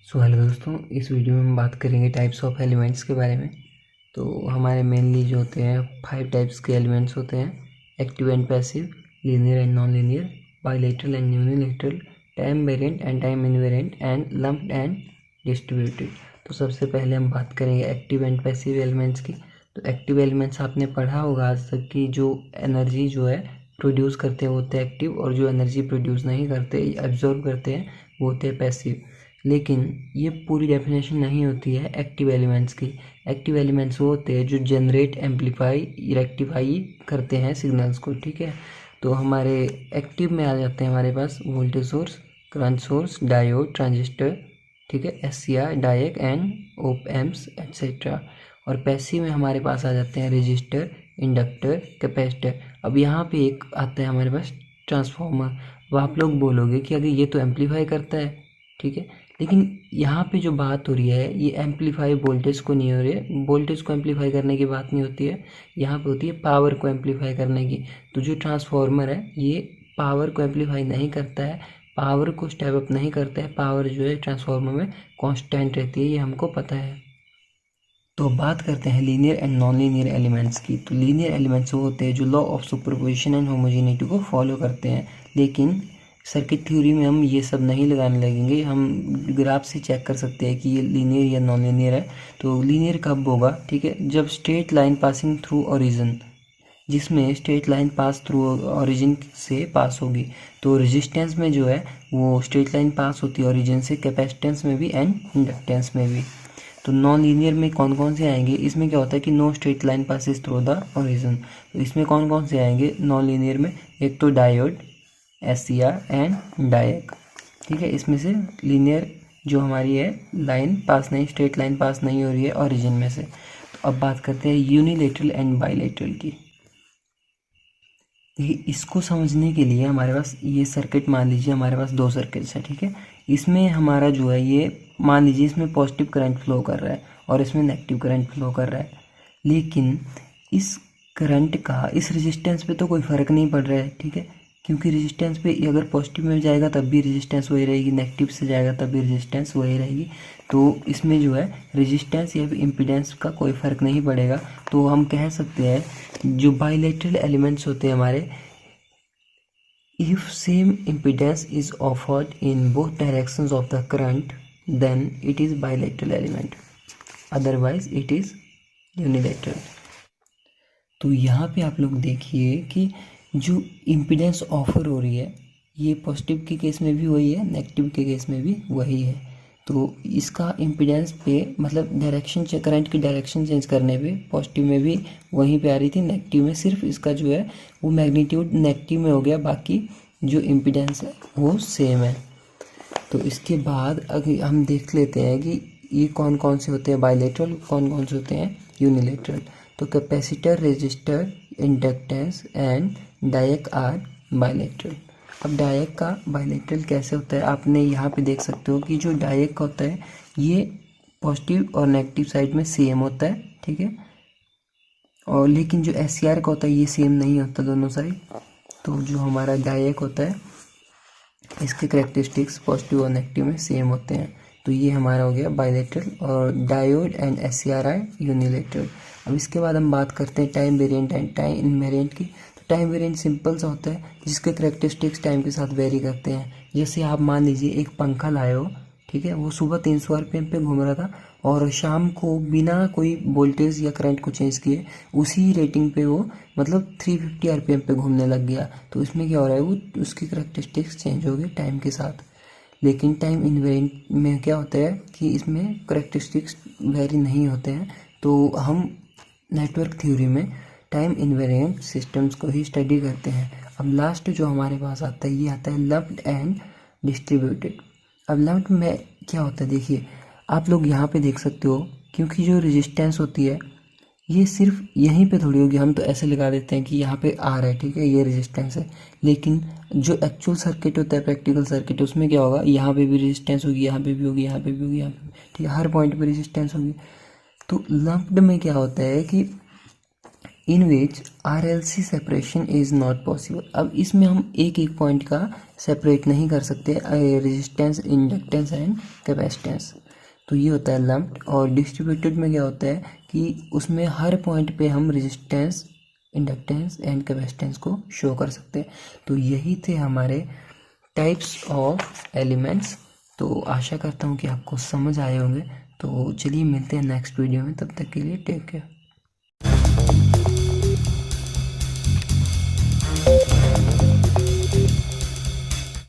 So hello दोस्तों, इस video में हम बात करेंगे टाइप्स ऑफ एलिमेंट्स के बारे में। तो हमारे मेनली जो होते हैं 5 टाइप्स के एलिमेंट्स होते हैं: active and passive, linear and non linear, bilateral and unilateral, time variant and time invariant and lumped and distributed. तो सबसे पहले हम बात करेंगे एक्टिव एंड पैसिव एलिमेंट्स की। तो एक्टिव एलिमेंट्स आपने पढ़ा होगा आज तक की जो एनर्जी जो है प्रोड्यूस करते हैं वो होते हैं एक्टिव, और जो एनर्जी प्रोड्यूस नहीं करते, एब्जॉर्ब करते हैं, वो होते हैं पैसिव। लेकिन ये पूरी डेफिनेशन नहीं होती है एक्टिव एलिमेंट्स की। एक्टिव एलिमेंट्स वो होते हैं जो जनरेट, एम्पलीफाई, रेक्टिफाई करते हैं सिग्नल्स को। ठीक है, तो हमारे एक्टिव में आ जाते हैं हमारे पास voltage source, current source, diode, transistor, ठीक है, SCR, diac and op amps etcetera. और पैसिव में हमारे पास आ जाते हैं रजिस्टर, इंडक्टर, कैपेसिटर। अब यहाँ पे एक आता है हमारे पास ट्रांसफार्मर। अब आप लोग बोलोगे कि अगर ये तो एम्पलीफाई करता है, ठीक है, लेकिन यहाँ पे जो बात हो रही है ये एम्पलीफाई वोल्टेज को नहीं हो रही है। वोल्टेज को एम्पलीफाई करने की बात नहीं होती है, यहाँ पे होती है पावर को एम्पलीफाई करने की। तो जो ट्रांसफार्मर है ये पावर को एम्पलीफाई नहीं करता है, पावर को स्टेप अप नहीं करता है। पावर जो है ट्रांसफार्मर में कांस्टेंट रहती है, ये हमको पता है। तो बात करते हैं linear and non linear elements की। तो लीनियर एलिमेंट्स वो होते हैं जो law of superposition and homogeneity को फॉलो करते हैं। लेकिन सर्किट थ्योरी में हम ये सब नहीं लगाने लगेंगे, हम ग्राफ से चेक कर सकते हैं कि ये लीनियर या नॉन लीनियर है। तो लीनियर कब होगा, ठीक है, जब straight line passing through origin, जिसमें straight line pass through origin से पास होगी। तो रेजिस्टेंस में जो है वो स्ट्रेट लाइन पास होती है ओरिजिन से, कैपेसिटेंस में भी एंड इंडक्टेंस में भी। तो नॉन लीनियर में कौन कौन से आएंगे, इसमें क्या होता है कि no straight line passes through the origin. तो इसमें कौन कौन से आएंगे नॉन लीनियर में, एक तो डायोड, एससीआर एंड डायक। ठीक है, इसमें से लीनियर जो हमारी है लाइन पास नहीं, स्ट्रेट लाइन पास नहीं हो रही है ओरिजिन में से। तो अब बात करते हैं यूनिलेटरल एंड बाइलेटरल की। देखिए, इसको समझने के लिए हमारे पास ये सर्किट, मान लीजिए हमारे पास 2 सर्किट्स है, ठीक है। इसमें हमारा जो है ये मान लीजिए इसमें पॉजिटिव करंट फ्लो कर रहा है और इसमें नेगेटिव करंट फ्लो कर रहा है। लेकिन इस करंट का इस रेजिस्टेंस पे तो कोई फ़र्क नहीं पड़ रहा है, ठीक है, क्योंकि रेजिस्टेंस पे अगर पॉजिटिव में जाएगा तब भी रेजिस्टेंस वही रहेगी, नेगेटिव से जाएगा तब भी रेजिस्टेंस वही रहेगी। तो इसमें जो है रेजिस्टेंस या इम्पीडेंस का कोई फ़र्क नहीं पड़ेगा। तो हम कह सकते हैं जो बाइलेटरल एलिमेंट्स होते हैं हमारे, if same impedance is offered in both directions of the current then it is bilateral element, otherwise it is unilateral। तो यहाँ पे आप लोग देखिए कि जो इम्पीडेंस ऑफर हो रही है ये पॉजिटिव के केस में भी वही है, नेगेटिव के केस में भी वही है। तो इसका इम्पीडेंस पे मतलब डायरेक्शन, करंट की डायरेक्शन चेंज करने पे पॉजिटिव में भी वहीं पे आ रही थी, नेगेटिव में सिर्फ इसका जो है वो मैग्नीट्यूड नेगेटिव में हो गया, बाकी जो इम्पीडेंस है वो सेम है। तो इसके बाद अगर हम देख लेते हैं कि ये कौन कौन से होते हैं बाइलेटरल, कौन कौन से होते हैं यूनिलेटरल। तो capacitor, resistor, inductance and DIAC are bilateral. अब डायक का बाइलेटरल कैसे होता है, आपने यहाँ पे देख सकते हो कि जो डायक होता है ये पॉजिटिव और नेगेटिव साइड में सेम होता है, ठीक है, और लेकिन जो एससीआर का होता है ये सेम नहीं होता दोनों साइड। तो जो हमारा डायक होता है इसके करेक्टरिस्टिक्स पॉजिटिव और नेगेटिव में सेम होते हैं। तो ये हमारा हो गया बाइलेटरल, और diode and SCR are unilateral. अब इसके बाद हम बात करते हैं time variant and time invariant की। तो टाइम वेरिएंट सिंपल सा होता है जिसके करेक्टरिस्टिक्स टाइम के साथ वेरी करते हैं। जैसे आप मान लीजिए एक पंखा लाए हो, ठीक है, वो सुबह 300 आरपीएम पे घूम रहा था और शाम को बिना कोई वोल्टेज या करंट को चेंज किए उसी रेटिंग पे वो मतलब 350 आरपीएम पे घूमने लग गया। तो इसमें क्या हो रहा है, वो उसकी करेक्टरिस्टिक्स चेंज हो गई टाइम के साथ। लेकिन टाइम इनवेरिएंट में क्या होता है कि इसमें करेक्टरिस्टिक्स वेरी नहीं होते हैं। तो हम नेटवर्क थ्योरी में टाइम इनवेरिएंट सिस्टम्स को ही स्टडी करते हैं। अब लास्ट जो हमारे पास आता है ये आता है लम्प्ड एंड डिस्ट्रीब्यूटेड। अब लम्प्ड में क्या होता है, देखिए आप लोग यहाँ पे देख सकते हो, क्योंकि जो रेजिस्टेंस होती है ये सिर्फ यहीं पे थोड़ी होगी, हम तो ऐसे लगा देते हैं कि यहाँ पे आ रहा है, ठीक है, ये रेजिस्टेंस है। लेकिन जो एक्चुअल सर्किट होता है, प्रैक्टिकल सर्किट, उसमें क्या होगा, यहाँ पे भी रेजिस्टेंस होगी, यहाँ पे भी होगी, यहाँ पे भी होगी, यहाँ पे, ठीक है, हर पॉइंट पे रेजिस्टेंस होगी। तो लम्प्ड में क्या होता है कि इन विच RLC separation is not possible. अब इसमें हम एक एक पॉइंट का सेपरेट नहीं कर सकते, रेजिस्टेंस, इंडक्टेंस एंड कैपेसिटेंस। तो ये होता है लम्प्ड। और डिस्ट्रीब्यूटेड में क्या होता है कि उसमें हर पॉइंट पे हम रेजिस्टेंस, इंडक्टेंस एंड कैपेसिटेंस को शो कर सकते हैं। तो यही थे हमारे टाइप्स ऑफ एलिमेंट्स। तो आशा करता हूँ कि आपको समझ आए होंगे। तो चलिए मिलते हैं नेक्स्ट वीडियो में, तब तक के लिए टेक केयर।